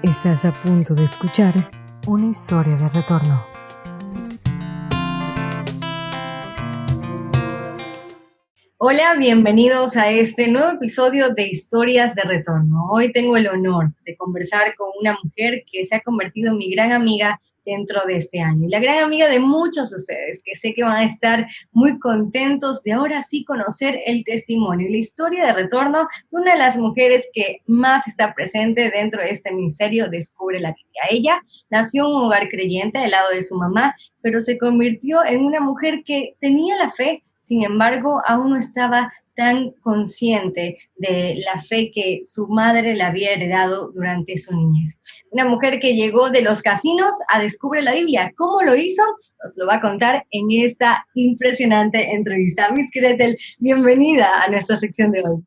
Estás a punto de escuchar una historia de retorno. Hola, bienvenidos a este nuevo episodio de Historias de Retorno. Hoy tengo el honor de conversar con una mujer que se ha convertido en mi gran amiga dentro de este año. Y la gran amiga de muchos de ustedes, que sé que van a estar muy contentos de ahora sí conocer el testimonio y la historia de retorno de una de las mujeres que más está presente dentro de este ministerio Descubre la Biblia. Ella nació en un hogar creyente al lado de su mamá, pero se convirtió en una mujer que tenía la fe. Sin embargo, aún no estaba tan consciente de la fe que su madre le había heredado durante su niñez. Una mujer que llegó de los casinos a Descubre la Biblia. ¿Cómo lo hizo? Nos lo va a contar en esta impresionante entrevista. Miss Gretel, bienvenida a nuestra sección de hoy.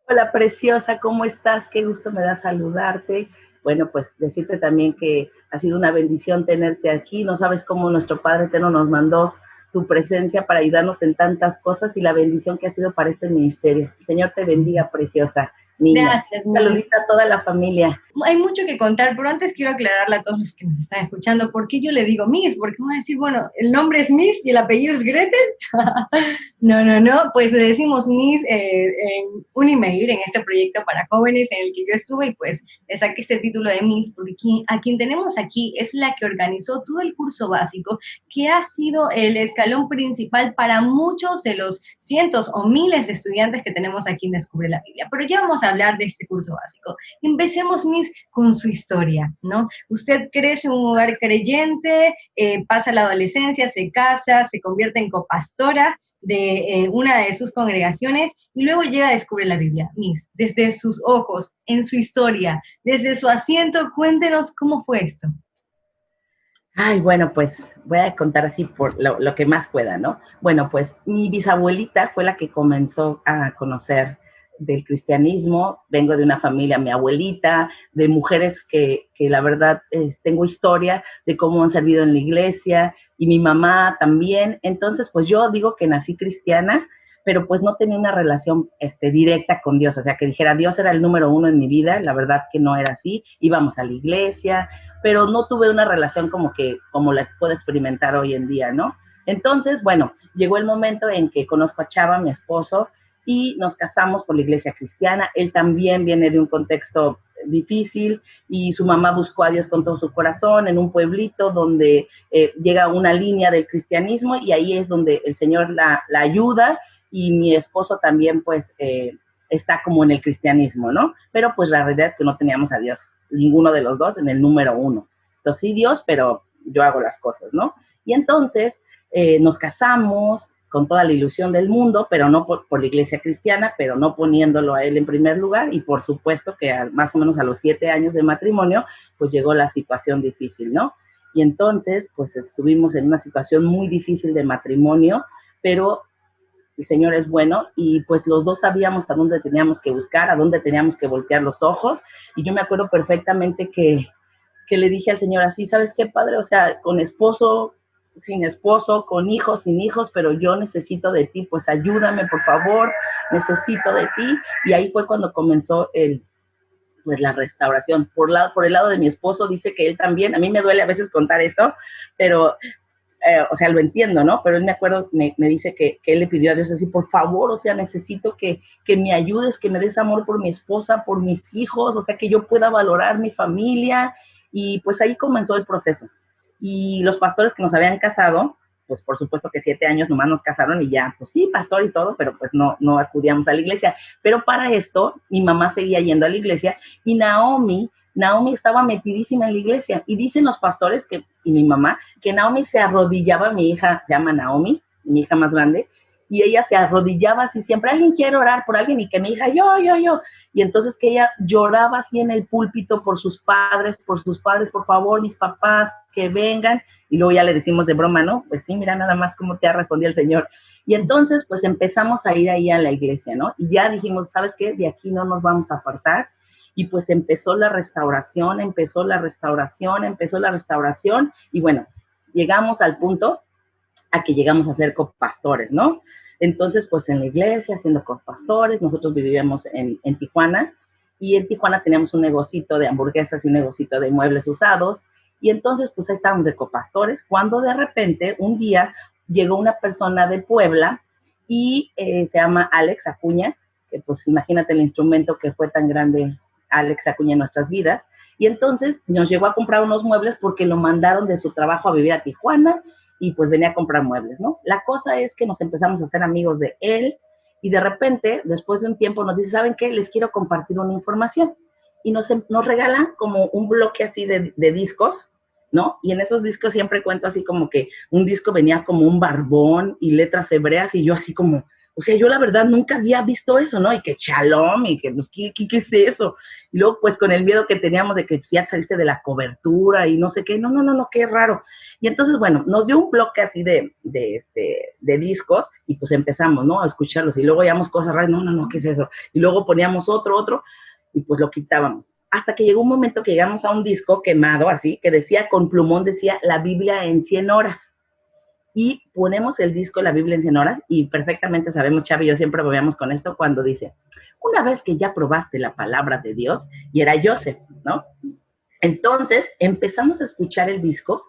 Hola, preciosa, ¿cómo estás? Qué gusto me da saludarte. Bueno, pues decirte también que ha sido una bendición tenerte aquí. No sabes cómo nuestro Padre Eterno nos mandó tu presencia para ayudarnos en tantas cosas y la bendición que ha sido para este ministerio. El Señor te bendiga, preciosa niña. Gracias, saludita a toda la familia. Hay mucho que contar, pero antes quiero aclararle a todos los que nos están escuchando por qué yo le digo Miss, porque van a decir, bueno, el nombre es Miss y el apellido es Gretel. No, pues le decimos Miss en un email, en este proyecto para jóvenes en el que yo estuve, y pues le saqué este título de Miss, porque a quien tenemos aquí es la que organizó todo el curso básico, que ha sido el escalón principal para muchos de los cientos o miles de estudiantes que tenemos aquí en Descubre la Biblia. Pero ya vamos a hablar de este curso básico. Empecemos, Miss, con su historia, ¿no? Usted crece en un hogar creyente, pasa la adolescencia, se casa, se convierte en copastora de una de sus congregaciones y luego llega a Descubre la Biblia. Miss, desde sus ojos, en su historia, desde su asiento, cuéntenos cómo fue esto. Ay, bueno, pues voy a contar así por lo que más pueda, ¿no? Bueno, pues mi bisabuelita fue la que comenzó a conocer del cristianismo. Vengo de una familia, mi abuelita, de mujeres que la verdad tengo historia de cómo han servido en la iglesia, y mi mamá también. Entonces, pues yo digo que nací cristiana, pero pues no tenía una relación directa con Dios, o sea, que dijera Dios era el número uno en mi vida. La verdad que no era así. Íbamos a la iglesia, pero no tuve una relación como la puedo experimentar hoy en día, ¿no? Entonces, bueno, llegó el momento en que conozco a Chava, mi esposo, y nos casamos por la iglesia cristiana. Él también viene de un contexto difícil y su mamá buscó a Dios con todo su corazón en un pueblito donde llega una línea del cristianismo, y ahí es donde el Señor la ayuda, y mi esposo también pues está como en el cristianismo, ¿no? Pero pues la realidad es que no teníamos a Dios, ninguno de los dos, en el número uno. Entonces sí Dios, pero yo hago las cosas, ¿no? Y entonces nos casamos con toda la ilusión del mundo, pero no por la iglesia cristiana, pero no poniéndolo a él en primer lugar. Y por supuesto que más o menos a los 7 años de matrimonio, pues llegó la situación difícil, ¿no? Y entonces, pues estuvimos en una situación muy difícil de matrimonio, pero el Señor es bueno, y pues los dos sabíamos a dónde teníamos que buscar, a dónde teníamos que voltear los ojos. Y yo me acuerdo perfectamente que le dije al Señor así: ¿sabes qué, Padre? O sea, con esposo, sin esposo, con hijos, sin hijos, pero yo necesito de ti, pues ayúdame, por favor, necesito de ti. Y ahí fue cuando comenzó pues la restauración. Por el lado de mi esposo, dice que él también, a mí me duele a veces contar esto, pero o sea, lo entiendo, ¿no? Pero él me dice que él le pidió a Dios así: por favor, o sea, necesito que me ayudes, que me des amor por mi esposa, por mis hijos, o sea, que yo pueda valorar mi familia. Y pues ahí comenzó el proceso. Y los pastores que nos habían casado, pues por supuesto que 7 años nomás nos casaron, y ya, pues sí, pastor y todo, pero pues no acudíamos a la iglesia. Pero para esto, mi mamá seguía yendo a la iglesia, y Naomi estaba metidísima en la iglesia, y dicen los pastores y mi mamá, que Naomi se arrodillaba. Mi hija se llama Naomi, mi hija más grande, y ella se arrodillaba así siempre: alguien quiere orar por alguien, y que mi hija, yo, y entonces que ella lloraba así en el púlpito por sus padres, por favor, mis papás, que vengan. Y luego ya le decimos de broma, ¿no? Pues sí, mira nada más cómo te ha respondido el Señor. Y entonces pues empezamos a ir ahí a la iglesia, ¿no? Y ya dijimos: ¿sabes qué? De aquí no nos vamos a apartar. Y pues empezó la restauración, y bueno, llegamos al punto a que llegamos a ser copastores, ¿no? Entonces, pues en la iglesia, siendo copastores, nosotros vivíamos en Tijuana, y en Tijuana teníamos un negocito de hamburguesas y un negocito de muebles usados, y entonces pues ahí estábamos de copastores, cuando de repente un día llegó una persona de Puebla y se llama Alex Acuña, que pues imagínate el instrumento que fue tan grande Alex Acuña en nuestras vidas, y entonces nos llegó a comprar unos muebles porque lo mandaron de su trabajo a vivir a Tijuana, y pues venía a comprar muebles, ¿no? La cosa es que nos empezamos a hacer amigos de él, y de repente, después de un tiempo, nos dice, ¿saben qué? Les quiero compartir una información. Y nos regalan como un bloque así de discos, ¿no? Y en esos discos siempre cuento así como que un disco venía como un barbón y letras hebreas, y yo así como, o sea, yo la verdad nunca había visto eso, ¿no? Y que shalom, y que, pues, ¿qué es eso? Y luego, pues, con el miedo que teníamos de que ya saliste de la cobertura y no sé qué, no, qué raro. Y entonces, bueno, nos dio un bloque así de discos, y pues empezamos, ¿no? A escucharlos, y luego oíamos cosas raras, no, ¿qué es eso? Y luego poníamos otro, y pues lo quitábamos. Hasta que llegó un momento que llegamos a un disco quemado, así, que decía, con plumón decía, la Biblia en 100 horas. Y ponemos el disco La Biblia en 100 horas, y perfectamente sabemos, Chavi y yo siempre volvíamos con esto, cuando dice, una vez que ya probaste la palabra de Dios, y era Joseph, ¿no? Entonces empezamos a escuchar el disco.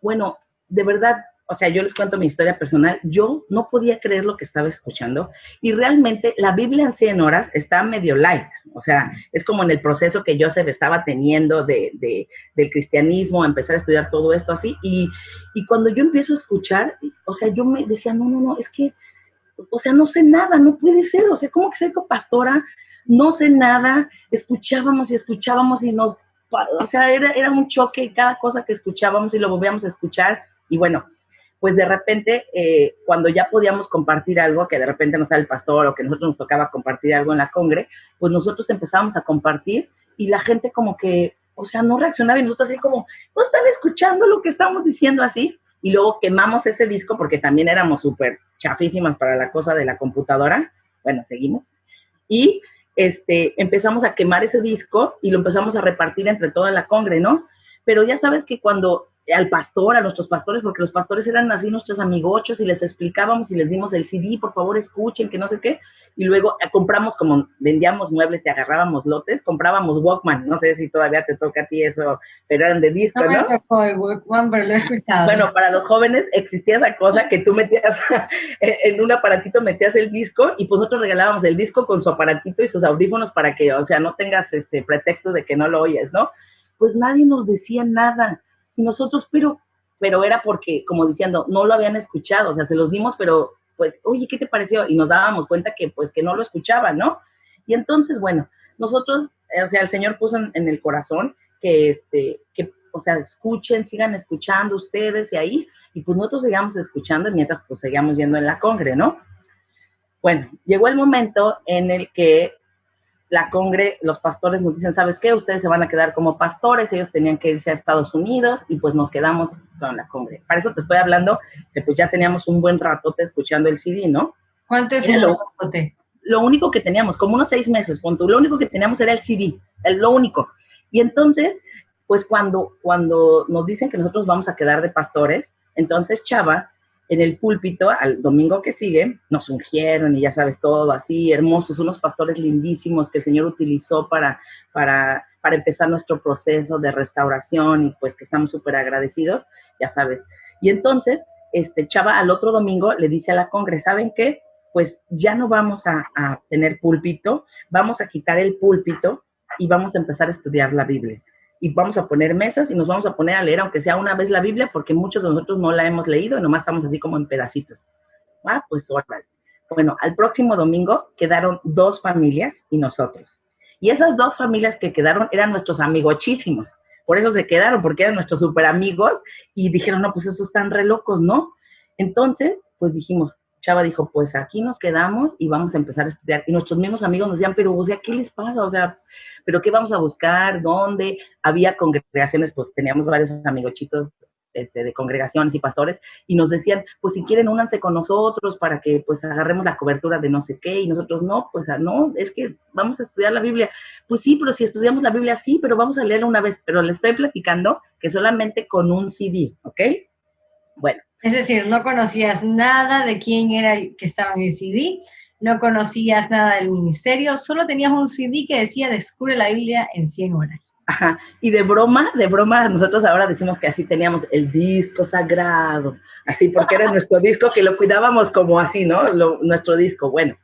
Bueno, de verdad, o sea, yo les cuento mi historia personal, yo no podía creer lo que estaba escuchando, y realmente la Biblia en 100 horas está medio light, o sea, es como en el proceso que Joseph estaba teniendo del cristianismo, empezar a estudiar todo esto así, y cuando yo empiezo a escuchar, o sea, yo me decía, no, es que, o sea, no sé nada, no puede ser, o sea, ¿cómo que soy copastora? No sé nada, escuchábamos y nos, o sea, era un choque cada cosa que escuchábamos y lo volvíamos a escuchar, y bueno, pues de repente, cuando ya podíamos compartir algo, que de repente nos sale el pastor o que nosotros nos tocaba compartir algo en la congre, pues nosotros empezábamos a compartir, y la gente como que, o sea, no reaccionaba, y nosotros así como, no están escuchando lo que estamos diciendo así, y luego quemamos ese disco porque también éramos súper chafísimas para la cosa de la computadora. Bueno, seguimos. Y empezamos a quemar ese disco y lo empezamos a repartir entre toda la congre, ¿no? Pero ya sabes que cuando al pastor, a nuestros pastores, porque los pastores eran así nuestros amigochos, y les explicábamos y les dimos el CD, por favor escuchen, que no sé qué, y luego compramos, como vendíamos muebles y agarrábamos lotes, comprábamos Walkman, no sé si todavía te toca a ti eso, pero eran de disco, ¿no? No me tocó el Walkman, pero lo he escuchado. Bueno, para los jóvenes existía esa cosa que tú metías en un aparatito, metías el disco, y pues nosotros regalábamos el disco con su aparatito y sus audífonos para que, o sea, no tengas pretextos de que no lo oyes, ¿no? Pues nadie nos decía nada, y nosotros, pero era porque, como diciendo, no lo habían escuchado, o sea, se los dimos, pero pues, oye, ¿qué te pareció? Y nos dábamos cuenta que, pues, que no lo escuchaban, ¿no? Y entonces, bueno, nosotros, o sea, el Señor puso en el corazón que, o sea, escuchen, sigan escuchando ustedes, y ahí, y pues nosotros seguíamos escuchando, mientras pues seguíamos yendo en la congre, ¿no? Bueno, llegó el momento en el que la congre, los pastores nos dicen, ¿sabes qué? Ustedes se van a quedar como pastores, ellos tenían que irse a Estados Unidos, y pues nos quedamos con la congre. Para eso te estoy hablando que pues ya teníamos un buen ratote escuchando el CD, ¿no? ¿Cuánto es un ratote? Lo único que teníamos, como unos 6 meses, punto, lo único que teníamos era el CD, lo único. Y entonces, pues cuando nos dicen que nosotros vamos a quedar de pastores, entonces Chava, en el púlpito, al domingo que sigue, nos ungieron, y ya sabes, todo así, hermosos, unos pastores lindísimos que el Señor utilizó para empezar nuestro proceso de restauración, y pues que estamos súper agradecidos, ya sabes. Y entonces, Chava al otro domingo le dice a la congre, ¿saben qué? Pues ya no vamos a tener púlpito, vamos a quitar el púlpito y vamos a empezar a estudiar la Biblia. Y vamos a poner mesas y nos vamos a poner a leer, aunque sea una vez la Biblia, porque muchos de nosotros no la hemos leído y nomás estamos así como en pedacitos. Ah, pues órale. Bueno, al próximo domingo quedaron 2 familias y nosotros. Y esas 2 familias que quedaron eran nuestros amigochísimos. Por eso se quedaron, porque eran nuestros súper amigos, y dijeron, no, pues esos están re locos, ¿no? Entonces, pues dijimos, Chava dijo, pues aquí nos quedamos y vamos a empezar a estudiar. Y nuestros mismos amigos nos decían, pero, o sea, ¿qué les pasa? O sea, ¿pero qué vamos a buscar? ¿Dónde? Había congregaciones, pues teníamos varios amigochitos de congregaciones y pastores, y nos decían, pues si quieren, únanse con nosotros para que pues agarremos la cobertura de no sé qué, y nosotros, no, pues no, es que vamos a estudiar la Biblia. Pues sí, pero si estudiamos la Biblia, sí, pero vamos a leerla una vez. Pero le estoy platicando que solamente con un CD, ¿ok? Bueno. Es decir, no conocías nada de quién era el que estaba en el CD, no conocías nada del ministerio, solo tenías un CD que decía Descubre la Biblia en 100 horas. Ajá, y de broma, nosotros ahora decimos que así teníamos el disco sagrado, así porque era nuestro disco que lo cuidábamos como así, ¿no? Nuestro disco, bueno.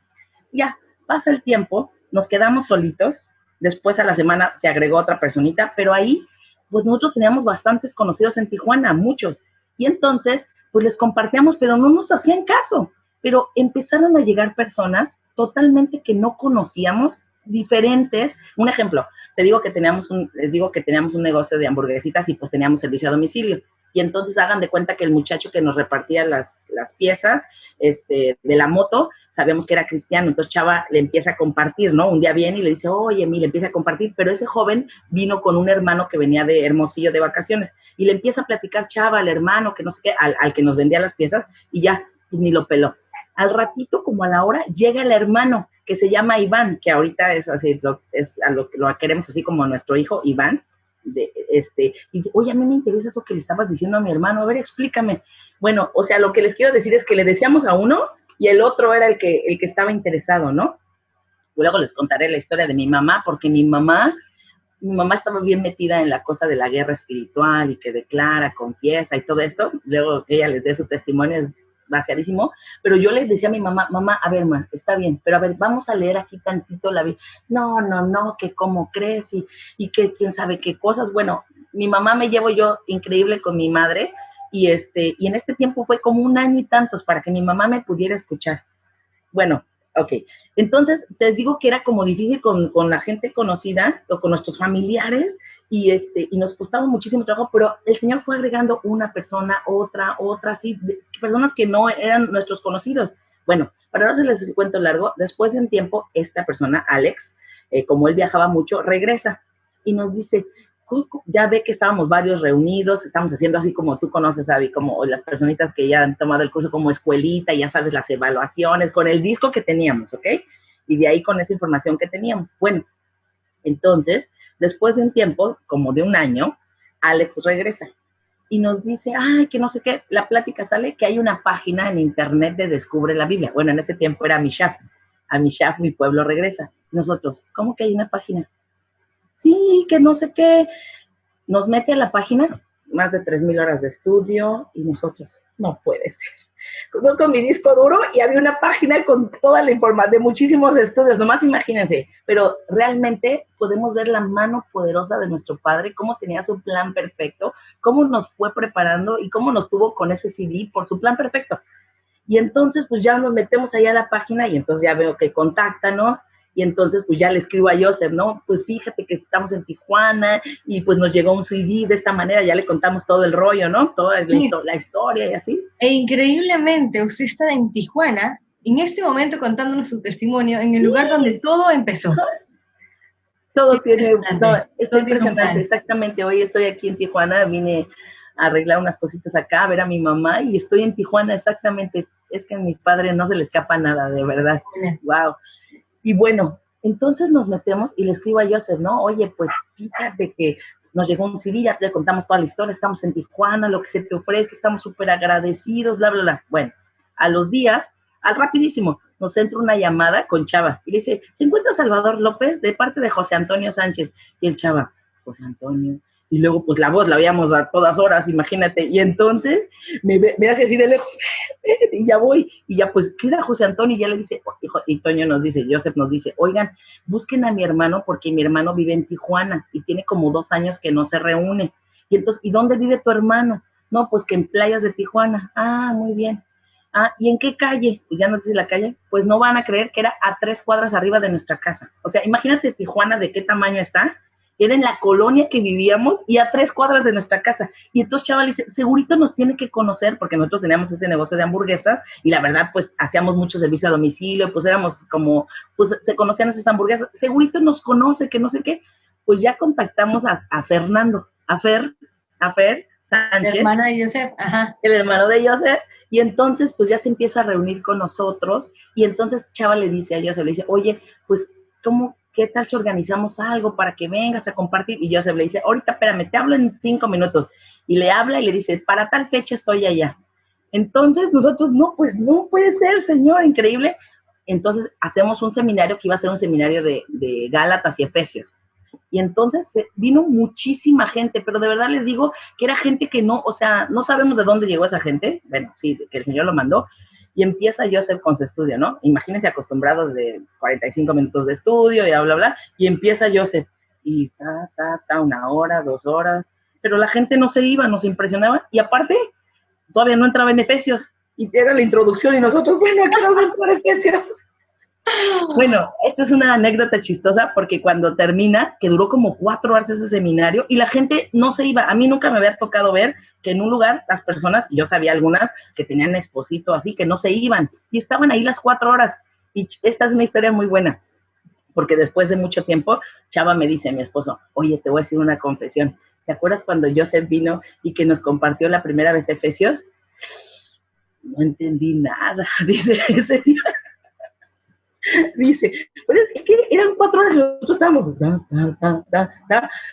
Ya, pasa el tiempo, nos quedamos solitos, después a la semana se agregó otra personita, pero ahí, pues nosotros teníamos bastantes conocidos en Tijuana, muchos, y entonces, pues les compartíamos, pero no nos hacían caso, pero empezaron a llegar personas totalmente que no conocíamos, diferentes. Un ejemplo, les digo que teníamos un negocio de hamburguesitas y pues teníamos servicio a domicilio. Y entonces hagan de cuenta que el muchacho que nos repartía las piezas de la moto, sabíamos que era cristiano, entonces Chava le empieza a compartir, ¿no? Un día viene y le dice, oye, le empieza a compartir, pero ese joven vino con un hermano que venía de Hermosillo de vacaciones, y le empieza a platicar Chava al hermano, que no sé qué, al que nos vendía las piezas, y ya, pues ni lo peló. Al ratito, como a la hora, llega el hermano, que se llama Iván, que ahorita es así, lo queremos así como nuestro hijo, Iván, y dice, oye, a mí me interesa eso que le estabas diciendo a mi hermano, a ver, explícame. Bueno, o sea, lo que les quiero decir es que le decíamos a uno y el otro era el que estaba interesado, ¿no? Luego les contaré la historia de mi mamá, porque mi mamá estaba bien metida en la cosa de la guerra espiritual y que declara, confiesa y todo esto. Luego ella les dé su testimonio, es vaciadísimo, pero yo les decía a mi mamá, a ver, ma, está bien, pero a ver, vamos a leer aquí tantito la Biblia. No, que cómo crees y que quién sabe qué cosas. Bueno, mi mamá me llevo yo increíble con mi madre, y en este tiempo fue como 1 año y tantos para que mi mamá me pudiera escuchar. Bueno, ok. Entonces, les digo que era como difícil con la gente conocida o con nuestros familiares, y nos costaba muchísimo trabajo, pero el Señor fue agregando una persona, otra, así, personas que no eran nuestros conocidos. Bueno, para no hacerles el cuento largo, después de un tiempo, esta persona, Alex, como él viajaba mucho, regresa y nos dice, ya ve que estábamos varios reunidos, estamos haciendo así como tú conoces, Abby, como las personitas que ya han tomado el curso como escuelita, ya sabes, las evaluaciones, con el disco que teníamos, ¿ok? Y de ahí con esa información que teníamos. Bueno, entonces, después de un tiempo, como de 1 año, Alex regresa y nos dice, ay, que no sé qué, la plática sale que hay una página en internet de Descubre la Biblia. Bueno, en ese tiempo era Amishaf, Mi Pueblo Regresa. Nosotros, ¿cómo que hay una página? Sí, que no sé qué. Nos mete a la página, más de 3,000 horas de estudio, y nosotros, no puede ser. Con mi disco duro, y había una página con toda la información de muchísimos estudios, nomás imagínense, pero realmente podemos ver la mano poderosa de nuestro Padre, cómo tenía su plan perfecto, cómo nos fue preparando y cómo nos tuvo con ese CD por su plan perfecto. Y entonces, pues ya nos metemos allá a la página, y entonces ya veo que contáctanos, y entonces pues ya le escribo a Joseph, ¿no? Pues fíjate que estamos en Tijuana, y pues nos llegó un CD de esta manera, ya le contamos todo el rollo, ¿no? Toda la historia y así. E increíblemente, usted está en Tijuana, en este momento contándonos su testimonio, en el lugar donde todo empezó. Todo tiene, estoy presentando, exactamente, hoy estoy aquí en Tijuana, vine a arreglar unas cositas acá, a ver a mi mamá, y estoy en Tijuana, exactamente. Es que a mi padre no se le escapa nada, de verdad. Wow. Y bueno, entonces nos metemos y le escribo a Joseph, ¿no? Oye, pues fíjate que nos llegó un CD, ya te contamos toda la historia, estamos en Tijuana, lo que se te ofrezca, estamos súper agradecidos, bla, bla, bla. Bueno, a los días, rapidísimo, nos entra una llamada con Chava y le dice, ¿se encuentra Salvador López de parte de José Antonio Sánchez? Y el Chava, José Antonio. Y luego, pues la voz la veíamos a todas horas, imagínate. Y entonces me hace así de lejos, y ya voy. Y ya, pues, ¿qué era José Antonio? Y ya le dice, y Toño nos dice, Joseph nos dice, oigan, busquen a mi hermano porque mi hermano vive en Tijuana y tiene como 2 años que no se reúne. Y entonces, ¿y dónde vive tu hermano? No, pues que en Playas de Tijuana. Ah, muy bien. Ah, ¿y en qué calle? Pues ya nos dice la calle. Pues no van a creer que era a 3 cuadras arriba de nuestra casa. O sea, imagínate Tijuana de qué tamaño está. Era en la colonia que vivíamos y a 3 cuadras de nuestra casa. Y entonces Chava le dice, segurito nos tiene que conocer, porque nosotros teníamos ese negocio de hamburguesas y la verdad, pues, hacíamos mucho servicio a domicilio, pues éramos como, pues, se conocían esas hamburguesas. Segurito nos conoce, que no sé qué. Pues ya contactamos a Fernando, a Fer Sánchez. El hermano de Joseph, ajá. El hermano de Joseph. Y entonces, pues, ya se empieza a reunir con nosotros. Y entonces Chava le dice a Joseph, le dice, oye, pues, ¿qué tal si organizamos algo para que vengas a compartir? Y Joseph le dice, ahorita, espérame, te hablo en 5 minutos. Y le habla y le dice, para tal fecha estoy allá. Entonces nosotros, no, pues no puede ser, señor, increíble. entonces hacemos un seminario que iba a ser un seminario de Gálatas y Efesios. Y entonces vino muchísima gente, pero de verdad les digo que era gente que no, o sea, no sabemos de dónde llegó esa gente, bueno, sí, que el Señor lo mandó, y empieza Joseph con su estudio, ¿no? Imagínense acostumbrados de 45 minutos de estudio y bla, bla, bla, y empieza Joseph, y una hora, 2 horas, pero la gente no se iba, nos impresionaba, y aparte, todavía no entraba en Efesios, y era la introducción, y nosotros, bueno, aquí nos va a entrar Efesios. Bueno, esta es una anécdota chistosa porque cuando termina, que duró como 4 horas ese seminario y la gente no se iba. A mí nunca me había tocado ver que en un lugar las personas, y yo sabía algunas que tenían esposito así, que no se iban y estaban ahí las 4 horas. Y esta es una historia muy buena porque después de mucho tiempo, Chava me dice, mi esposo, oye, te voy a decir una confesión. ¿Te acuerdas cuando Joseph vino y que nos compartió la primera vez Efesios? No entendí nada, dice ese día. Dice, pero es que eran 4 horas y nosotros estábamos,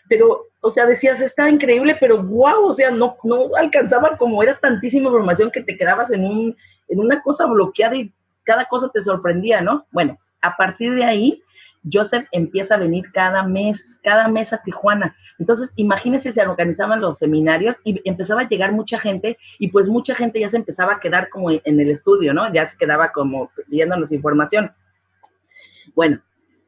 pero, o sea, decías, está increíble, pero wow, o sea, no alcanzaba, como era tantísima información que te quedabas en una cosa bloqueada y cada cosa te sorprendía, ¿no? Bueno, a partir de ahí, Joseph empieza a venir cada mes a Tijuana. Entonces, imagínense, se organizaban los seminarios y empezaba a llegar mucha gente y pues mucha gente ya se empezaba a quedar como en el estudio, ¿no? Ya se quedaba como pidiéndonos información. Bueno,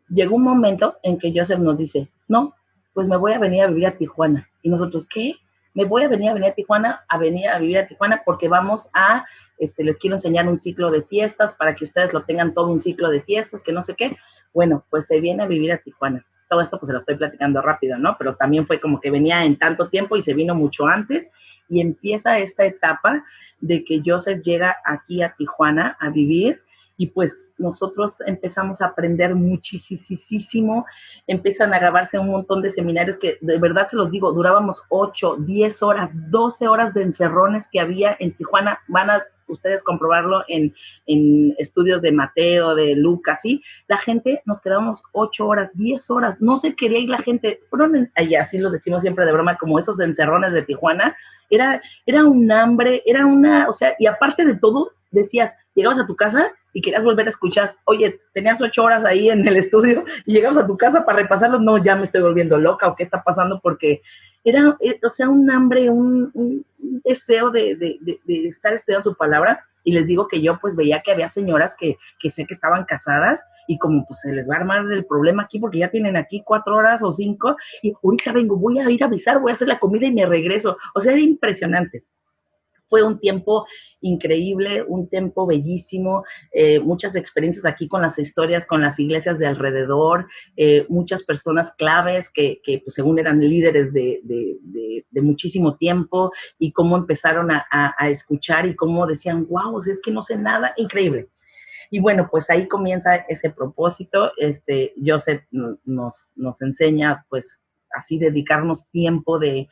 llegó un momento en que Joseph nos dice, no, pues me voy a venir a vivir a Tijuana. Y nosotros, ¿qué? Me voy a venir a Tijuana, a vivir a Tijuana porque vamos a, les quiero enseñar un ciclo de fiestas para que ustedes lo tengan todo un ciclo de fiestas, que no sé qué. Bueno, pues se viene a vivir a Tijuana. Todo esto pues se lo estoy platicando rápido, ¿no? Pero también fue como que venía en tanto tiempo y se vino mucho antes y empieza esta etapa de que Joseph llega aquí a Tijuana a vivir. Y pues nosotros empezamos a aprender muchísimo, empiezan a grabarse un montón de seminarios que de verdad se los digo, durábamos 8, 10 horas, 12 horas de encerrones que había en Tijuana. Van a ustedes comprobarlo en estudios de Mateo, de Lucas, ¿sí? La gente, nos quedábamos 8 horas, 10 horas, no se quería ir la gente, fueron allá, así lo decimos siempre de broma, como esos encerrones de Tijuana, era un hambre, o sea, y aparte de todo, decías, llegabas a tu casa y querías volver a escuchar, oye, tenías 8 horas ahí en el estudio y llegabas a tu casa para repasarlo, no, ya me estoy volviendo loca o qué está pasando, porque era, o sea, un hambre, un deseo de estar estudiando su palabra. Y les digo que yo pues veía que había señoras que sé que estaban casadas y como pues se les va a armar el problema aquí porque ya tienen aquí 4 horas o 5 y ahorita vengo, voy a ir a avisar, voy a hacer la comida y me regreso. O sea, era impresionante. Fue un tiempo increíble, un tiempo bellísimo, muchas experiencias aquí con las historias, con las iglesias de alrededor, muchas personas claves que pues, según eran líderes de muchísimo tiempo y cómo empezaron a escuchar y cómo decían, wow, o sea, es que no sé nada, increíble. Y bueno, pues ahí comienza ese propósito. Joseph nos enseña, pues, así dedicarnos tiempo de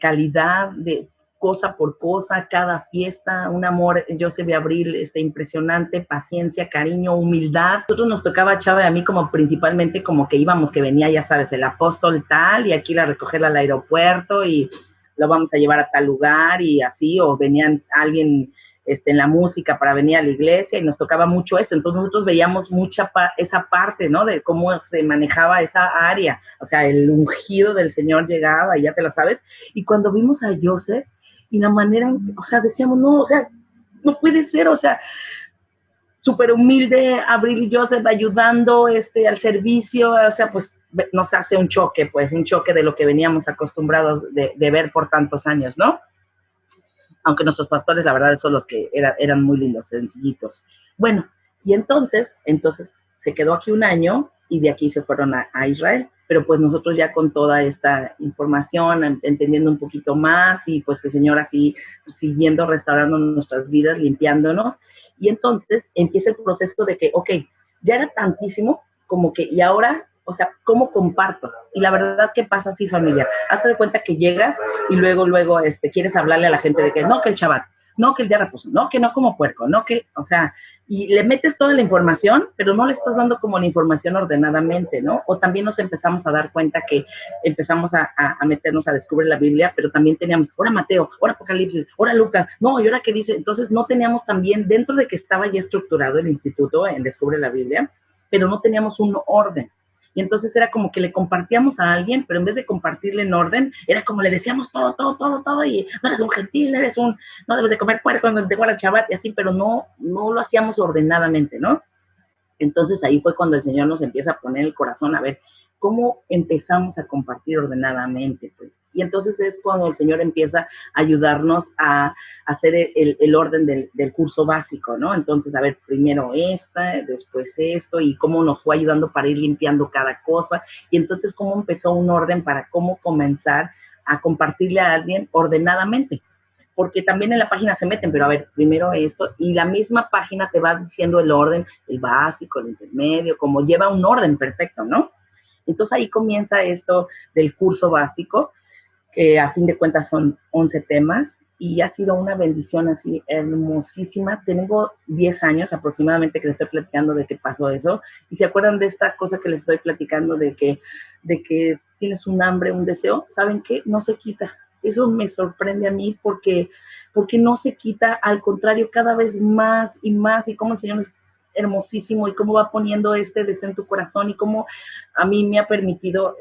calidad, de cosa por cosa, cada fiesta, un amor, Joseph de Abril, impresionante, paciencia, cariño, humildad. Nosotros nos tocaba, Chava, y a mí como principalmente como que íbamos, que venía, ya sabes, el apóstol tal, y aquí la recogerla al aeropuerto, y lo vamos a llevar a tal lugar, y así, o venían alguien en la música para venir a la iglesia, y nos tocaba mucho eso. Entonces nosotros veíamos mucha esa parte, ¿no? De cómo se manejaba esa área. O sea, el ungido del Señor llegaba, y ya te la sabes. Y cuando vimos a Joseph, y la manera, o sea, decíamos, no, o sea, no puede ser, o sea, súper humilde, Abril y Joseph ayudando al servicio, o sea, pues nos hace un choque de lo que veníamos acostumbrados de ver por tantos años, ¿no? Aunque nuestros pastores, la verdad, son los que eran muy lindos, sencillitos. Bueno, y entonces se quedó aquí un año y de aquí se fueron a Israel. Pero pues nosotros ya con toda esta información, entendiendo un poquito más y pues el Señor así siguiendo, restaurando nuestras vidas, limpiándonos. Y entonces empieza el proceso de que, ok, ya era tantísimo como que, y ahora, o sea, ¿cómo comparto? Y la verdad, ¿qué pasa así, familia? Hazte de cuenta que llegas y luego quieres hablarle a la gente de que no, que el Shabbat. no que el día de reposo, no que no como puerco, no que, o sea, y le metes toda la información, pero no le estás dando como la información ordenadamente, ¿no? O también nos empezamos a dar cuenta que empezamos a meternos a descubrir la Biblia, pero también teníamos, ahora Mateo, ahora Apocalipsis, ahora Lucas, no, y ahora qué dice, entonces no teníamos también, dentro de que estaba ya estructurado el instituto en Descubre la Biblia, pero no teníamos un orden. Y entonces era como que le compartíamos a alguien, pero en vez de compartirle en orden, era como le decíamos todo, y no eres un gentil, no debes de comer puerco, no te guardas Shabbat, y así, pero no lo hacíamos ordenadamente, ¿no? Entonces ahí fue cuando el Señor nos empieza a poner el corazón a ver cómo empezamos a compartir ordenadamente, pues. Y entonces es cuando el Señor empieza a ayudarnos a hacer el orden del curso básico, ¿no? Entonces, a ver, primero después esto, y cómo nos fue ayudando para ir limpiando cada cosa. Y entonces, cómo empezó un orden para cómo comenzar a compartirle a alguien ordenadamente. Porque también en la página se meten, pero a ver, primero esto, y la misma página te va diciendo el orden, el básico, el intermedio, como lleva un orden perfecto, ¿no? Entonces ahí comienza esto del curso básico, que a fin de cuentas son 11 temas, y ha sido una bendición así hermosísima. Tengo 10 años aproximadamente que les estoy platicando de que pasó eso, y se acuerdan de esta cosa que les estoy platicando de que tienes un hambre, un deseo, ¿saben qué? No se quita. Eso me sorprende a mí porque no se quita, al contrario, cada vez más y más, y cómo el Señor es hermosísimo y cómo va poniendo deseo en tu corazón, y cómo a mí me ha permitido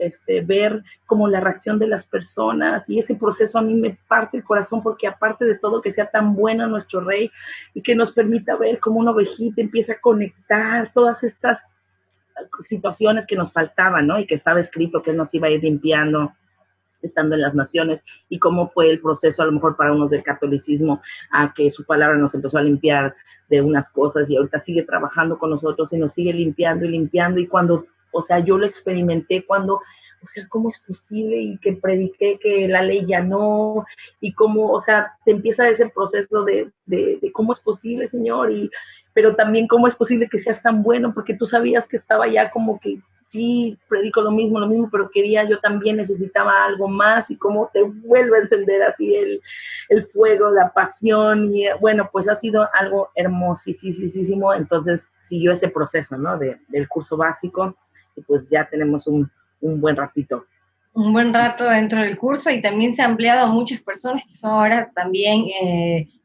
ver como la reacción de las personas, y ese proceso a mí me parte el corazón, porque aparte de todo, que sea tan bueno nuestro Rey y que nos permita ver cómo una ovejita empieza a conectar todas estas situaciones que nos faltaban, ¿no? Y que estaba escrito que Él nos iba a ir limpiando estando en las naciones, y cómo fue el proceso a lo mejor para unos del catolicismo, a que su palabra nos empezó a limpiar de unas cosas, y ahorita sigue trabajando con nosotros y nos sigue limpiando y limpiando. Y cuando, o sea, yo lo experimenté cuando, o sea, ¿cómo es posible? Y que prediqué que la ley ya no, y cómo, o sea, te empieza ese proceso de cómo es posible, Señor, pero también cómo es posible que seas tan bueno, porque tú sabías que estaba ya como que, sí, predico lo mismo, pero yo también necesitaba algo más, y cómo te vuelve a encender así el fuego, la pasión, y bueno, pues ha sido algo hermosísimo. Entonces siguió ese proceso, ¿no? Del curso básico, y pues ya tenemos un buen ratito. Un buen rato dentro del curso, y también se ha ampliado a muchas personas que son ahora también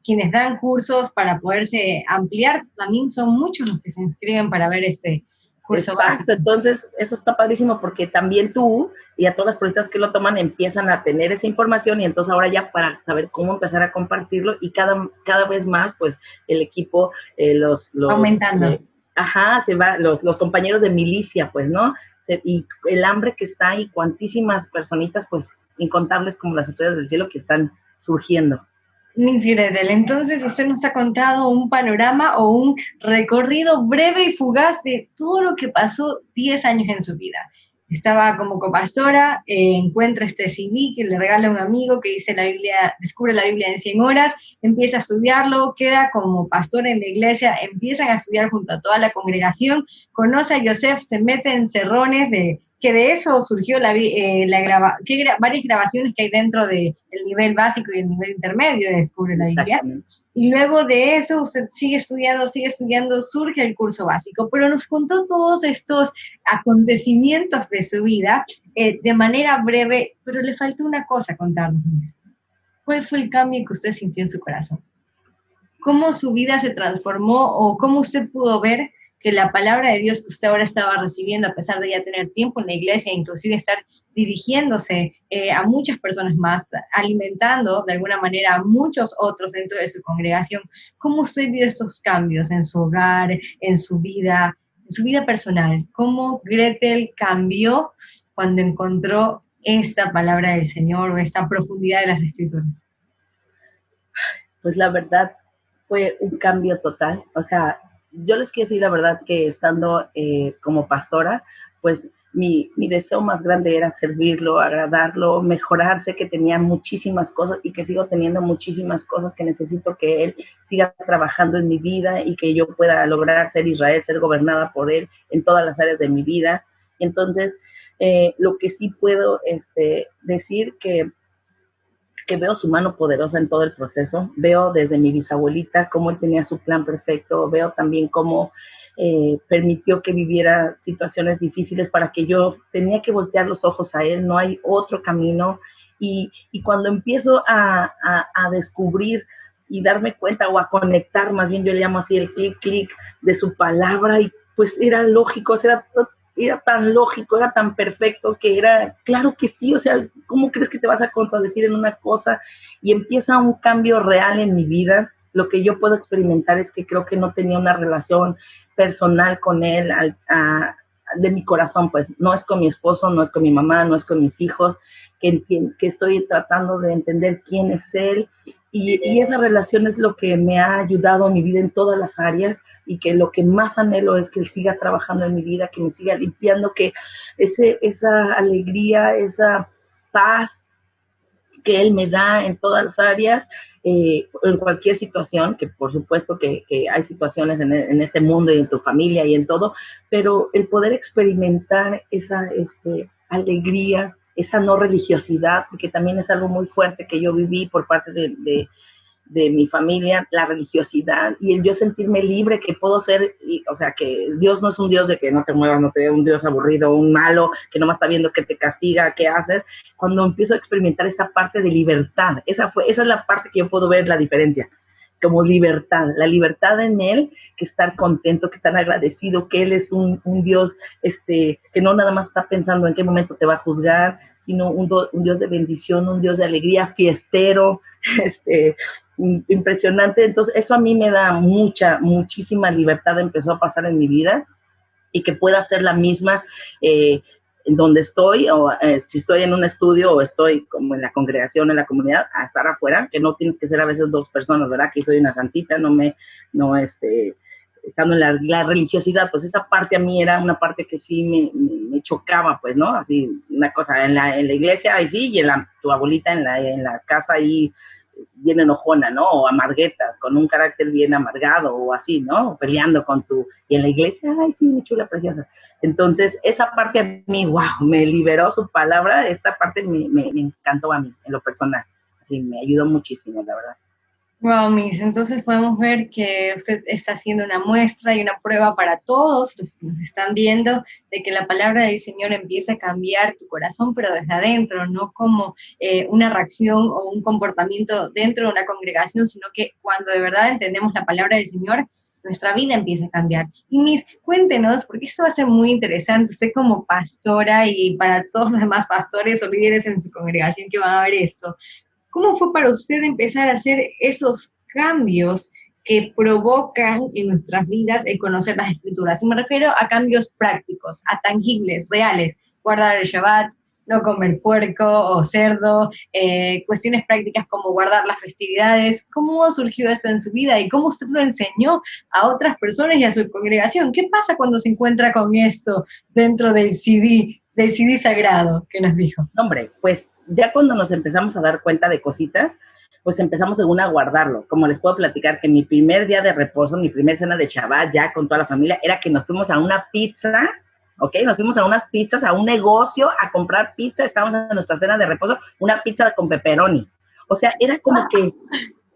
quienes dan cursos para poderse ampliar. También son muchos los que se inscriben para ver este curso. Exacto, entonces eso está padrísimo, porque también tú y a todas las personas que lo toman empiezan a tener esa información, y entonces ahora ya para saber cómo empezar a compartirlo, y cada vez más pues el equipo, los aumentando. Se va, los compañeros de milicia, pues, ¿no? Y el hambre que está ahí, cuantísimas personitas, pues incontables como las estrellas del cielo que están surgiendo. Nancy Gretel, entonces usted nos ha contado un panorama o un recorrido breve y fugaz de todo lo que pasó 10 años en su vida. Estaba como copastora, encuentra este CD que le regala un amigo que dice la Biblia, descubre la Biblia en 100 horas, empieza a estudiarlo, queda como pastora en la iglesia, empiezan a estudiar junto a toda la congregación, conoce a Yosef, se mete en cerrones que de eso surgió varias grabaciones que hay dentro del nivel básico y el nivel intermedio de Descubre la Biblia. Y luego de eso usted sigue estudiando, surge el curso básico, pero nos contó todos estos acontecimientos de su vida de manera breve, pero le faltó una cosa contarnos, Miss. ¿Cuál fue el cambio que usted sintió en su corazón? ¿Cómo su vida se transformó, o cómo usted pudo ver que la palabra de Dios que usted ahora estaba recibiendo, a pesar de ya tener tiempo en la iglesia, inclusive estar dirigiéndose a muchas personas más, alimentando de alguna manera a muchos otros dentro de su congregación, cómo usted vio estos cambios en su hogar, en su vida personal? ¿Cómo Gretel cambió cuando encontró esta palabra del Señor o esta profundidad de las Escrituras? Pues la verdad fue un cambio total. O sea, yo les quiero decir la verdad que estando como pastora, pues mi deseo más grande era servirlo, agradarlo, mejorar. Sé que tenía muchísimas cosas y que sigo teniendo muchísimas cosas que necesito que Él siga trabajando en mi vida, y que yo pueda lograr ser Israel, ser gobernada por Él en todas las áreas de mi vida. Entonces, lo que sí puedo decir que que veo su mano poderosa en todo el proceso. Veo desde mi bisabuelita cómo él tenía su plan perfecto. Veo también cómo permitió que viviera situaciones difíciles para que yo tenía que voltear los ojos a él. No hay otro camino. Y cuando empiezo a descubrir y darme cuenta o a conectar, más bien yo le llamo así el clic de su palabra, y pues era lógico, era tan lógico, era tan perfecto que era, claro que sí, o sea, ¿cómo crees que te vas a contradecir en una cosa? Y empieza un cambio real en mi vida. Lo que yo puedo experimentar es que creo que no tenía una relación personal con él de mi corazón, pues no es con mi esposo, no es con mi mamá, no es con mis hijos, que estoy tratando de entender quién es él, y esa relación es lo que me ha ayudado en mi vida en todas las áreas, y que lo que más anhelo es que él siga trabajando en mi vida, que me siga limpiando, que esa alegría, esa paz que él me da en todas las áreas, en cualquier situación, que por supuesto que hay situaciones en este mundo y en tu familia y en todo, pero el poder experimentar esa alegría, esa no religiosidad, porque también es algo muy fuerte que yo viví por parte de mi familia, la religiosidad y el yo sentirme libre, que puedo ser, o sea, que Dios no es un Dios de que no te muevas, no te dé un Dios aburrido, un malo, que nomás está viendo que te castiga, qué haces. Cuando empiezo a experimentar esa parte de libertad, esa es la parte que yo puedo ver la diferencia, como libertad, la libertad en él, que estar contento, que estar agradecido, que él es un Dios que no nada más está pensando en qué momento te va a juzgar, sino un Dios de bendición, un Dios de alegría, fiestero, impresionante. Entonces eso a mí me da muchísima libertad, empezó a pasar en mi vida, y que pueda ser la misma en donde estoy, o si estoy en un estudio o estoy como en la congregación, en la comunidad, a estar afuera, que no tienes que ser a veces dos personas, ¿verdad? Que soy una santita, estando en la religiosidad, pues esa parte a mí era una parte que sí me chocaba, pues, ¿no? Así, una cosa, en la iglesia, ahí sí, y tu abuelita en la casa ahí, bien enojona, ¿no? O amarguetas, con un carácter bien amargado, o así, ¿no? Peleando y en la iglesia, ay, sí, mi chula preciosa. Entonces, esa parte a mí, wow, me liberó su palabra, esta parte me encantó a mí, en lo personal. Así, me ayudó muchísimo, la verdad. Wow, Miss, entonces podemos ver que usted está haciendo una muestra y una prueba para todos los que nos están viendo de que la palabra del Señor empieza a cambiar tu corazón, pero desde adentro, no como una reacción o un comportamiento dentro de una congregación, sino que cuando de verdad entendemos la palabra del Señor, nuestra vida empieza a cambiar. Y Miss, cuéntenos, porque esto va a ser muy interesante, usted como pastora y para todos los demás pastores o líderes en su congregación que van a ver esto, ¿cómo fue para usted empezar a hacer esos cambios que provocan en nuestras vidas el conocer las Escrituras? Y me refiero a cambios prácticos, a tangibles, reales. Guardar el Shabbat, no comer puerco o cerdo, cuestiones prácticas como guardar las festividades. ¿Cómo surgió eso en su vida y cómo usted lo enseñó a otras personas y a su congregación? ¿Qué pasa cuando se encuentra con esto dentro del CD sagrado que nos dijo? Hombre, pues ya cuando nos empezamos a dar cuenta de cositas, pues empezamos según a guardarlo. Como les puedo platicar que mi primer día de reposo, mi primer cena de Shabbat ya con toda la familia, era que nos fuimos a una pizza, ¿ok? Nos fuimos a unas pizzas, a un negocio a comprar pizza, estábamos en nuestra cena de reposo, una pizza con pepperoni. O sea, era como que,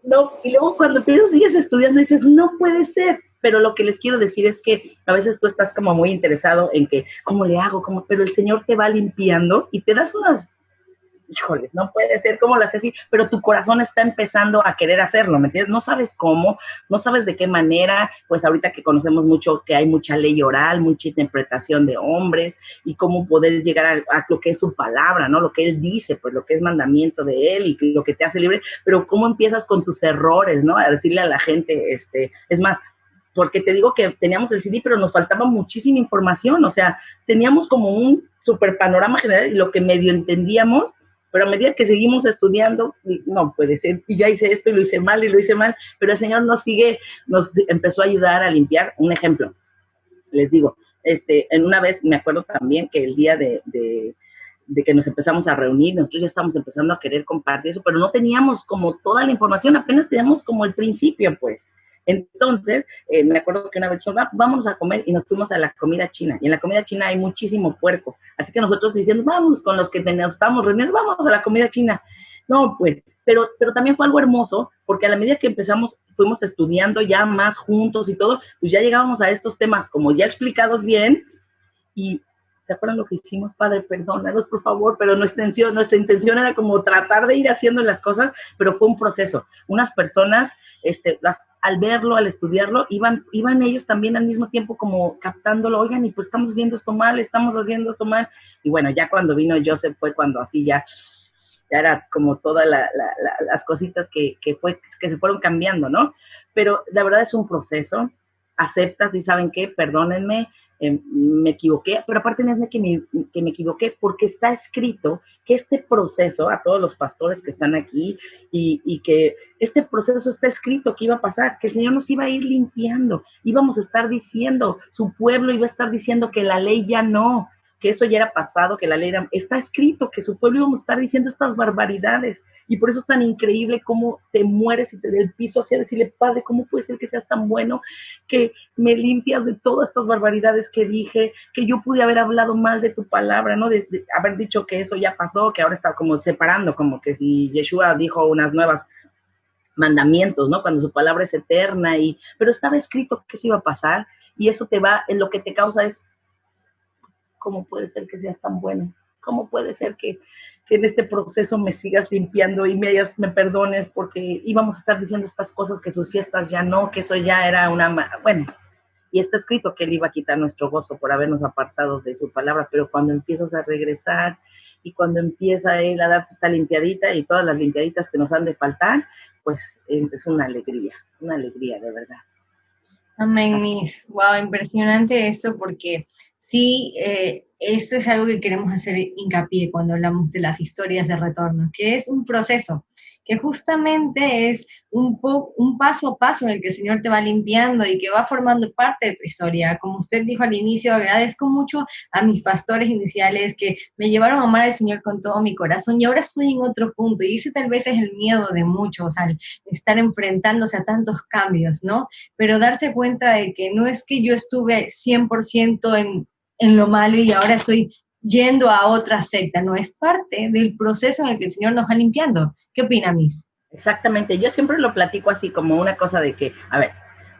no, y luego cuando empiezas, sigues estudiando, dices, no puede ser. Pero lo que les quiero decir es que a veces tú estás como muy interesado en que, ¿cómo le hago? Pero el Señor te va limpiando y te das unas, híjoles, no puede ser, ¿cómo lo haces así? Pero tu corazón está empezando a querer hacerlo, ¿me entiendes? No sabes cómo, no sabes de qué manera, pues ahorita que conocemos mucho que hay mucha ley oral, mucha interpretación de hombres y cómo poder llegar a lo que es su palabra, ¿no? Lo que Él dice, pues lo que es mandamiento de Él y lo que te hace libre, pero cómo empiezas con tus errores, ¿no? A decirle a la gente, es más, porque te digo que teníamos el CD, pero nos faltaba muchísima información, o sea, teníamos como un super panorama general y lo que medio entendíamos, pero a medida que seguimos estudiando, no puede ser, y ya hice esto y lo hice mal, pero el Señor nos empezó a ayudar a limpiar. Un ejemplo, les digo, en una vez me acuerdo también que el día de que nos empezamos a reunir, nosotros ya estábamos empezando a querer compartir eso, pero no teníamos como toda la información, apenas teníamos como el principio, pues. Entonces, me acuerdo que una vez dijimos, vámonos a comer, y nos fuimos a la comida china, y en la comida china hay muchísimo puerco, así que nosotros diciendo, vamos, con los que nos estábamos reuniendo, vamos a la comida china. No, pues, pero también fue algo hermoso, porque a la medida que empezamos, fuimos estudiando ya más juntos y todo, pues ya llegábamos a estos temas como ya explicados bien, y ¿se acuerdan lo que hicimos, Padre? Perdónanos, por favor, pero nuestra intención era como tratar de ir haciendo las cosas, pero fue un proceso. Unas personas, al verlo, al estudiarlo, iban ellos también al mismo tiempo como captándolo, oigan, y pues estamos haciendo esto mal, y bueno, ya cuando vino Joseph fue cuando así ya era como todas las cositas que se fueron cambiando, ¿no? Pero la verdad es un proceso, aceptas y ¿saben qué? Perdónenme, me equivoqué, pero aparte no es que me equivoqué, porque está escrito que este proceso, a todos los pastores que están aquí, y que este proceso está escrito que iba a pasar, que el Señor nos iba a ir limpiando, íbamos a estar diciendo, su pueblo iba a estar diciendo que la ley ya no, que eso ya era pasado, que la ley está escrito, que su pueblo íbamos a estar diciendo estas barbaridades, y por eso es tan increíble cómo te mueres y te del piso hacia decirle, Padre, ¿cómo puede ser que seas tan bueno, que me limpias de todas estas barbaridades que dije, que yo pude haber hablado mal de tu palabra, ¿no? De haber dicho que eso ya pasó, que ahora está como separando, como que si Yeshua dijo unas nuevas mandamientos, ¿no? Cuando su palabra es eterna, pero estaba escrito que eso iba a pasar, y eso lo que te causa es, ¿cómo puede ser que seas tan bueno? ¿Cómo puede ser que en este proceso me sigas limpiando y me perdones? Porque íbamos a estar diciendo estas cosas, que sus fiestas ya no, que eso ya era bueno, y está escrito que él iba a quitar nuestro gozo por habernos apartado de su palabra, pero cuando empiezas a regresar y cuando empieza él a darte esta limpiadita y todas las limpiaditas que nos han de faltar, pues es una alegría de verdad. Amén, Miss. Wow, impresionante eso, porque sí, esto es algo que queremos hacer hincapié cuando hablamos de las historias de retorno, que es un proceso, que justamente es un paso a paso en el que el Señor te va limpiando y que va formando parte de tu historia. Como usted dijo al inicio, agradezco mucho a mis pastores iniciales que me llevaron a amar al Señor con todo mi corazón, y ahora estoy en otro punto, y ese tal vez es el miedo de muchos al estar enfrentándose a tantos cambios, ¿no? Pero darse cuenta de que no es que yo estuve 100% en lo malo y ahora estoy yendo a otra secta, no, es parte del proceso en el que el Señor nos va limpiando. ¿Qué opina, Miss? Exactamente, yo siempre lo platico así como una cosa de que, a ver,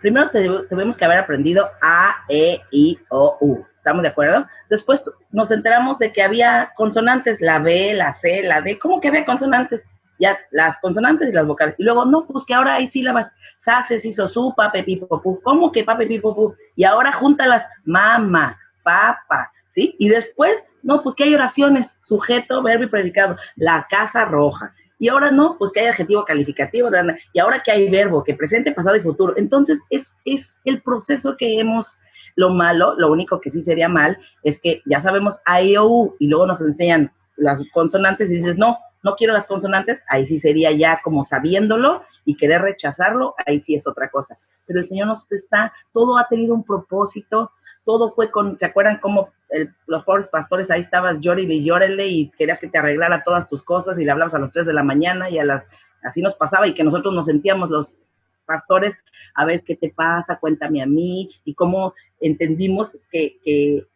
primero tuvimos que haber aprendido A, E, I, O, U, ¿estamos de acuerdo? Después nos enteramos de que había consonantes, la B, la C, la D, ¿cómo que había consonantes? Ya, las consonantes y las vocales, y luego, no, pues que ahora hay sílabas, sa, se, si, so, su, pape, pipo, pu, ¿cómo que pape, pipo, pu? Y ahora júntalas, mama, papa, ¿sí? Y después, no, pues que hay oraciones, sujeto, verbo y predicado, la casa roja. Y ahora no, pues que hay adjetivo calificativo, y ahora que hay verbo, que presente, pasado y futuro. Entonces, es el proceso que lo malo, lo único que sí sería mal, es que ya sabemos A, I, O, U, y luego nos enseñan las consonantes y dices, no quiero las consonantes, ahí sí sería ya como sabiéndolo y querer rechazarlo, ahí sí es otra cosa. Pero el Señor todo ha tenido un propósito, todo fue ¿se acuerdan cómo los pobres pastores ahí estabas llórale y llórale y querías que te arreglara todas tus cosas y le hablabas a las 3 de la mañana y así nos pasaba, y que nosotros nos sentíamos los pastores, a ver qué te pasa, cuéntame a mí, y cómo entendimos que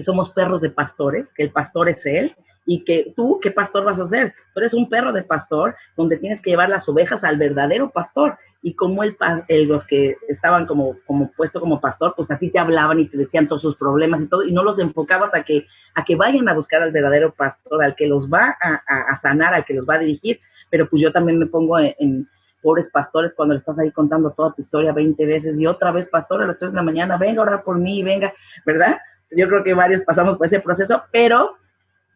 somos perros de pastores, que el pastor es él, y que tú, ¿qué pastor vas a ser? Tú eres un perro de pastor donde tienes que llevar las ovejas al verdadero pastor, y como los que estaban como puesto como pastor, pues a ti te hablaban y te decían todos sus problemas y todo, y no los enfocabas a que vayan a buscar al verdadero pastor, al que los va a sanar, al que los va a dirigir. Pero pues yo también me pongo en pobres pastores cuando le estás ahí contando toda tu historia 20 veces, y otra vez, pastor, a las 3 de la mañana, venga a orar por mí, venga, ¿verdad? Yo creo que varios pasamos por ese proceso, pero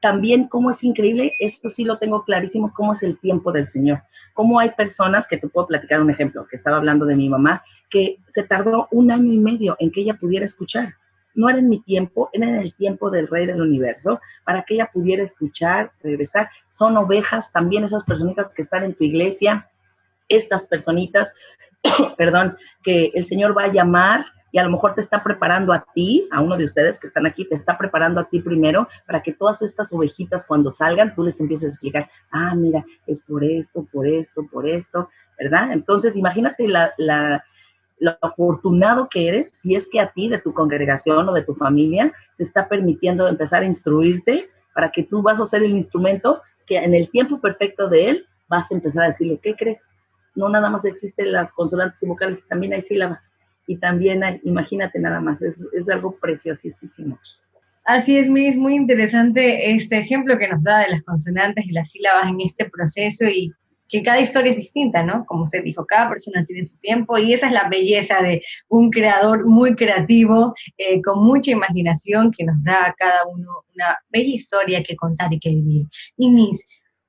también cómo es increíble, esto sí lo tengo clarísimo, cómo es el tiempo del Señor. Cómo hay personas, que te puedo platicar un ejemplo, que estaba hablando de mi mamá, que se tardó 1 año y medio en que ella pudiera escuchar. No era en mi tiempo, era en el tiempo del Rey del Universo, para que ella pudiera escuchar, regresar. Son ovejas también esas personitas que están en tu iglesia, estas personitas, perdón, que el Señor va a llamar, y a lo mejor te está preparando a ti, a uno de ustedes que están aquí, te está preparando a ti primero, para que todas estas ovejitas cuando salgan, tú les empieces a explicar, mira, es por esto, ¿verdad? Entonces, imagínate lo afortunado que eres, si es que a ti, de tu congregación o de tu familia, te está permitiendo empezar a instruirte, para que tú vas a ser el instrumento que en el tiempo perfecto de él vas a empezar a decirle, ¿qué crees? No nada más existen las consonantes y vocales, también hay sílabas. Y también hay, imagínate nada más, es algo preciosísimo. Así es, muy interesante este ejemplo que nos da de las consonantes y las sílabas en este proceso y que cada historia es distinta, ¿no? Como usted dijo, cada persona tiene su tiempo y esa es la belleza de un creador muy creativo, con mucha imaginación que nos da a cada uno una bella historia que contar y que vivir. Y Miss,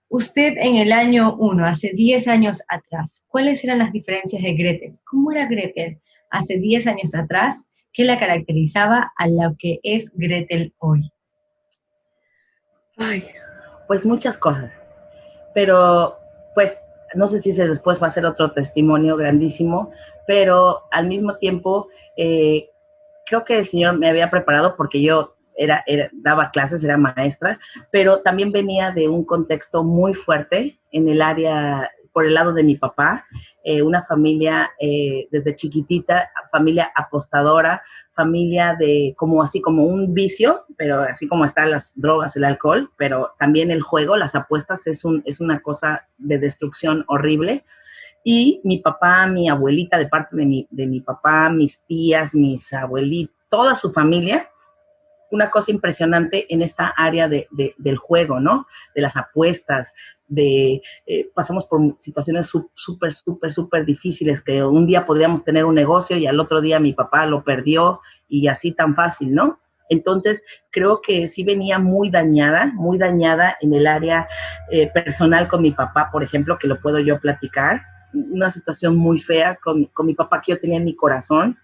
usted en el año 1, hace 10 años atrás, ¿cuáles eran las diferencias de Gretel? ¿Cómo era Gretel hace 10 años atrás? ¿Qué la caracterizaba a lo que es Gretel hoy? Ay, pues muchas cosas, pero pues no sé si después va a ser otro testimonio grandísimo, pero al mismo tiempo creo que el Señor me había preparado porque yo daba clases, era maestra, pero también venía de un contexto muy fuerte en el área, por el lado de mi papá, una familia desde chiquitita, familia apostadora, familia de así como un vicio, pero así como están las drogas, el alcohol, pero también el juego, las apuestas es una cosa de destrucción horrible. Y mi papá, mi abuelita, de parte de mi papá, mis tías, mis abuelitos, toda su familia, una cosa impresionante en esta área del juego, ¿no? De las apuestas, pasamos por situaciones súper difíciles, que un día podríamos tener un negocio y al otro día mi papá lo perdió y así tan fácil, ¿no? Entonces, creo que sí venía muy dañada en el área personal con mi papá, por ejemplo, que lo puedo yo platicar, una situación muy fea con mi papá que yo tenía en mi corazón,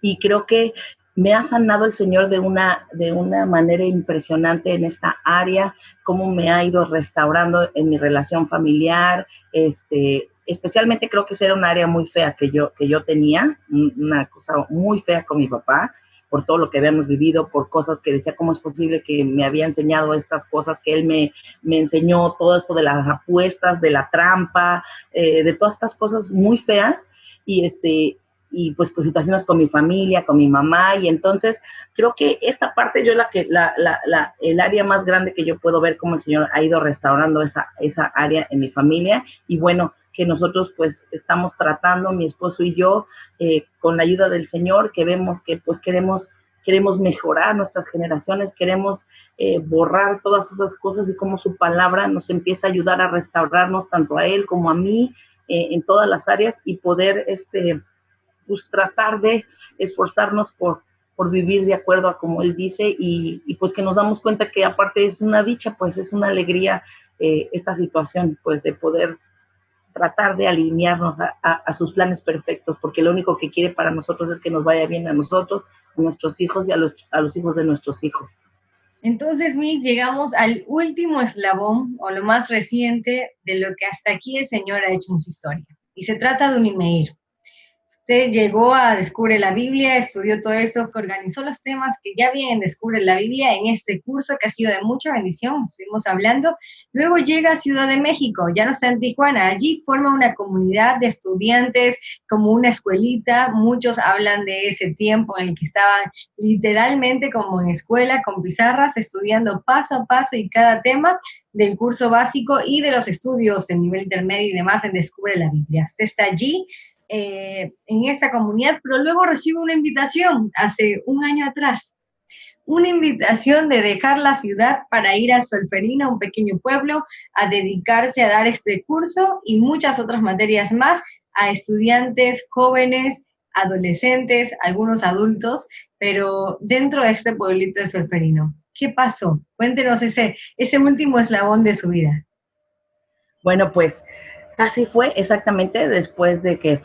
y creo que me ha sanado el Señor de una manera impresionante en esta área, cómo me ha ido restaurando en mi relación familiar, especialmente creo que esa era un área muy fea que yo tenía, una cosa muy fea con mi papá, por todo lo que habíamos vivido, por cosas que decía, ¿cómo es posible que me había enseñado estas cosas que él me enseñó, todo esto de las apuestas, de la trampa, de todas estas cosas muy feas, y pues situaciones con mi familia, con mi mamá, y entonces creo que esta parte yo el área más grande que yo puedo ver cómo el Señor ha ido restaurando esa área en mi familia, y bueno, que nosotros pues estamos tratando, mi esposo y yo, con la ayuda del Señor, que vemos que pues queremos mejorar nuestras generaciones, queremos borrar todas esas cosas, y cómo su palabra nos empieza a ayudar a restaurarnos tanto a él como a mí, en todas las áreas, y poder pues tratar de esforzarnos por vivir de acuerdo a como él dice, y pues que nos damos cuenta que aparte es una dicha, pues es una alegría esta situación, pues de poder tratar de alinearnos a sus planes perfectos, porque lo único que quiere para nosotros es que nos vaya bien a nosotros, a nuestros hijos y a los hijos de nuestros hijos. Entonces, Miss, llegamos al último eslabón o lo más reciente de lo que hasta aquí el Señor ha hecho en su historia. Y se trata de un Imeir. Usted llegó a Descubre la Biblia, estudió todo eso, que organizó los temas que ya vienen en Descubre la Biblia en este curso que ha sido de mucha bendición, estuvimos hablando. Luego llega a Ciudad de México, ya no está en Tijuana, allí forma una comunidad de estudiantes, como una escuelita. Muchos hablan de ese tiempo en el que estaban literalmente como en escuela, con pizarras, estudiando paso a paso y cada tema del curso básico y de los estudios de nivel intermedio y demás en Descubre la Biblia. Usted está allí, en esta comunidad, pero luego recibe una invitación hace un año atrás, una invitación de dejar la ciudad para ir a Solferino, un pequeño pueblo, a dedicarse a dar este curso y muchas otras materias más a estudiantes jóvenes, adolescentes, algunos adultos, pero dentro de este pueblito de Solferino. ¿Qué pasó? Cuéntenos ese último eslabón de su vida. Bueno, pues así fue exactamente después de que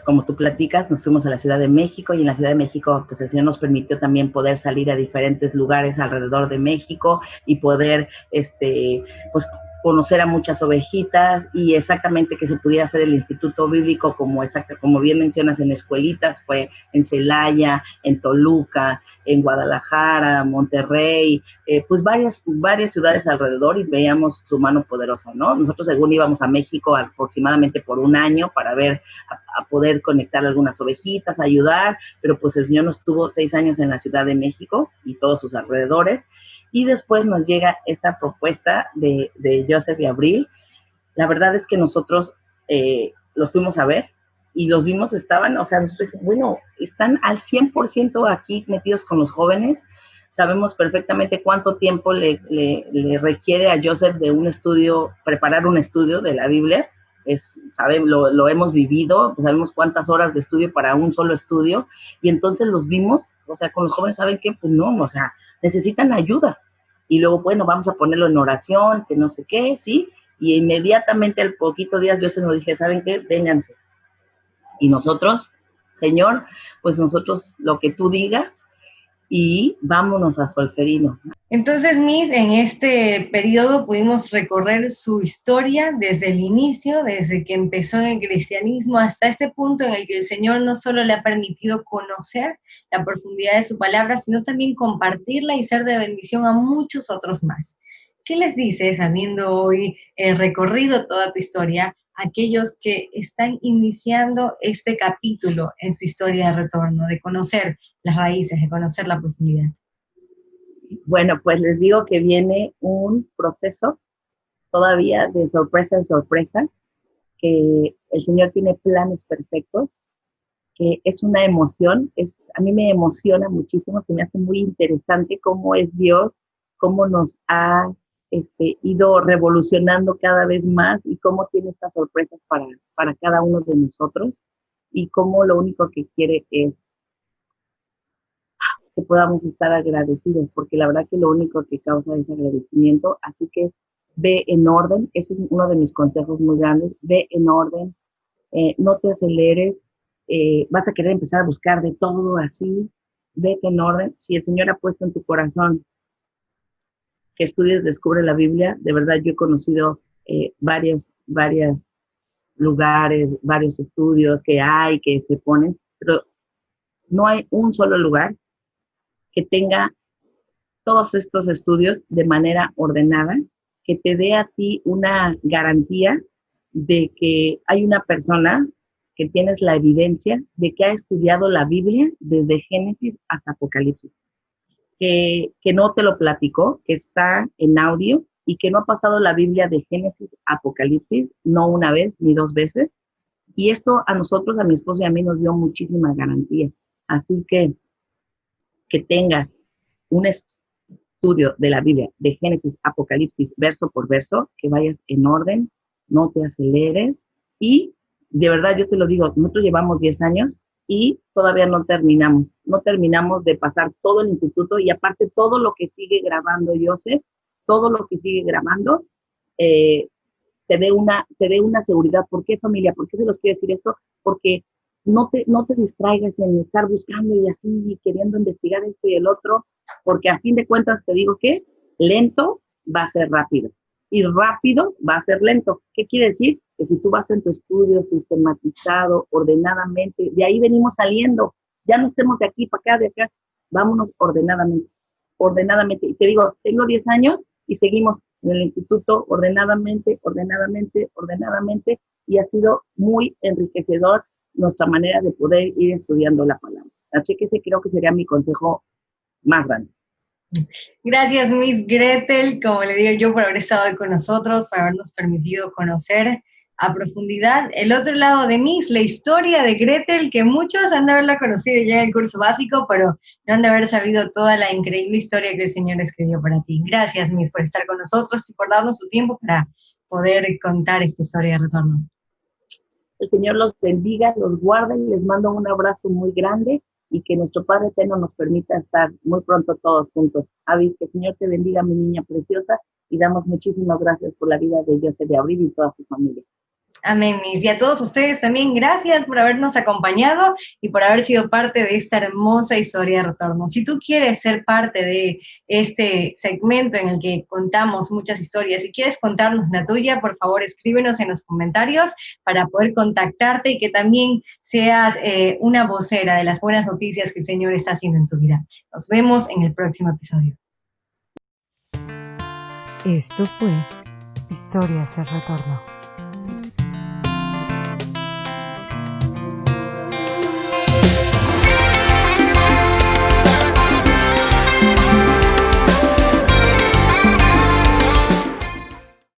como tú platicas, nos fuimos a la Ciudad de México, y en la Ciudad de México pues el Señor nos permitió también poder salir a diferentes lugares alrededor de México y poder pues conocer a muchas ovejitas, y exactamente que se pudiera hacer el Instituto Bíblico como bien mencionas, en escuelitas, fue en Celaya, en Toluca, en Guadalajara, Monterrey, pues varias ciudades alrededor, y veíamos su mano poderosa, ¿no? Nosotros según íbamos a México aproximadamente por un año para ver, a poder conectar algunas ovejitas, ayudar, pero pues el Señor nos tuvo 6 años en la Ciudad de México y todos sus alrededores, Y después nos llega esta propuesta de Joseph y Abril. La verdad es que nosotros los fuimos a ver y los vimos, estaban, o sea, nosotros dijimos, bueno, están al 100% aquí metidos con los jóvenes. Sabemos perfectamente cuánto tiempo le requiere a Joseph de un estudio, preparar un estudio de la Biblia. Lo hemos vivido, sabemos cuántas horas de estudio para un solo estudio, y entonces los vimos, o sea, con los jóvenes, ¿saben qué? Pues no, o sea, necesitan ayuda. Y luego, bueno, vamos a ponerlo en oración, que no sé qué, ¿sí? Y inmediatamente al poquito días yo se nos dije, ¿saben qué? Vénganse. Y nosotros, Señor, pues nosotros lo que tú digas, y vámonos a Solferino. Entonces, Miss, en este periodo pudimos recorrer su historia desde el inicio, desde que empezó en el cristianismo hasta este punto en el que el Señor no solo le ha permitido conocer la profundidad de su palabra, sino también compartirla y ser de bendición a muchos otros más. ¿Qué les dices, habiendo hoy recorrido toda tu historia, a aquellos que están iniciando este capítulo en su historia de retorno, de conocer las raíces, de conocer la profundidad? Bueno, pues les digo que viene un proceso todavía de sorpresa en sorpresa, que el Señor tiene planes perfectos, que es una emoción, a mí me emociona muchísimo, se me hace muy interesante cómo es Dios, cómo nos ha ido revolucionando cada vez más y cómo tiene estas sorpresas para cada uno de nosotros, y cómo lo único que quiere es que podamos estar agradecidos, porque la verdad que lo único que causa es agradecimiento. Así que ve en orden, ese es uno de mis consejos muy grandes, ve en orden, no te aceleres, vas a querer empezar a buscar de todo así, vete en orden. Si el Señor ha puesto en tu corazón que estudies, descubre la Biblia, de verdad yo he conocido varios lugares, varios estudios que se ponen, pero no hay un solo lugar que tenga todos estos estudios de manera ordenada, que te dé a ti una garantía de que hay una persona que tienes la evidencia de que ha estudiado la Biblia desde Génesis hasta Apocalipsis, que no te lo platicó, que está en audio y que no ha pasado la Biblia de Génesis a Apocalipsis, no una vez ni dos veces. Y esto a nosotros, a mi esposo y a mí, nos dio muchísima garantía. Así que tengas un estudio de la Biblia, de Génesis, Apocalipsis, verso por verso, que vayas en orden, no te aceleres, y de verdad yo te lo digo, nosotros llevamos 10 años y todavía no terminamos de pasar todo el instituto, y aparte todo lo que sigue grabando Joseph, todo lo que sigue grabando, te dé una seguridad. ¿Por qué, familia? ¿Por qué se los quiero decir esto? Porque no te distraigas en estar buscando y así, y queriendo investigar esto y el otro, porque a fin de cuentas te digo que lento va a ser rápido, y rápido va a ser lento. ¿Qué quiere decir? Que si tú vas en tu estudio sistematizado, ordenadamente, de ahí venimos saliendo, ya no estemos de aquí para acá, de acá, vámonos ordenadamente. Y te digo, tengo 10 años y seguimos en el instituto ordenadamente, y ha sido muy enriquecedor nuestra manera de poder ir estudiando la palabra. Así que ese creo que sería mi consejo más grande. Gracias, Miss Gretel, como le digo yo, por haber estado hoy con nosotros, por habernos permitido conocer a profundidad el otro lado de Miss, la historia de Gretel, que muchos han de haberla conocido ya en el curso básico, pero no han de haber sabido toda la increíble historia que el Señor escribió para ti. Gracias, Miss, por estar con nosotros y por darnos su tiempo para poder contar esta historia de retorno. El Señor los bendiga, los guarde, y les mando un abrazo muy grande, y que nuestro Padre Eterno nos permita estar muy pronto todos juntos. Avi, que el Señor te bendiga, mi niña preciosa, y damos muchísimas gracias por la vida de Joseph de Abril y toda su familia. Amén, Miss. Y a todos ustedes también, gracias por habernos acompañado y por haber sido parte de esta hermosa historia de retorno. Si tú quieres ser parte de este segmento en el que contamos muchas historias, si quieres contarnos la tuya, por favor escríbenos en los comentarios para poder contactarte y que también seas una vocera de las buenas noticias que el Señor está haciendo en tu vida. Nos vemos en el próximo episodio. Esto fue Historias de Retorno.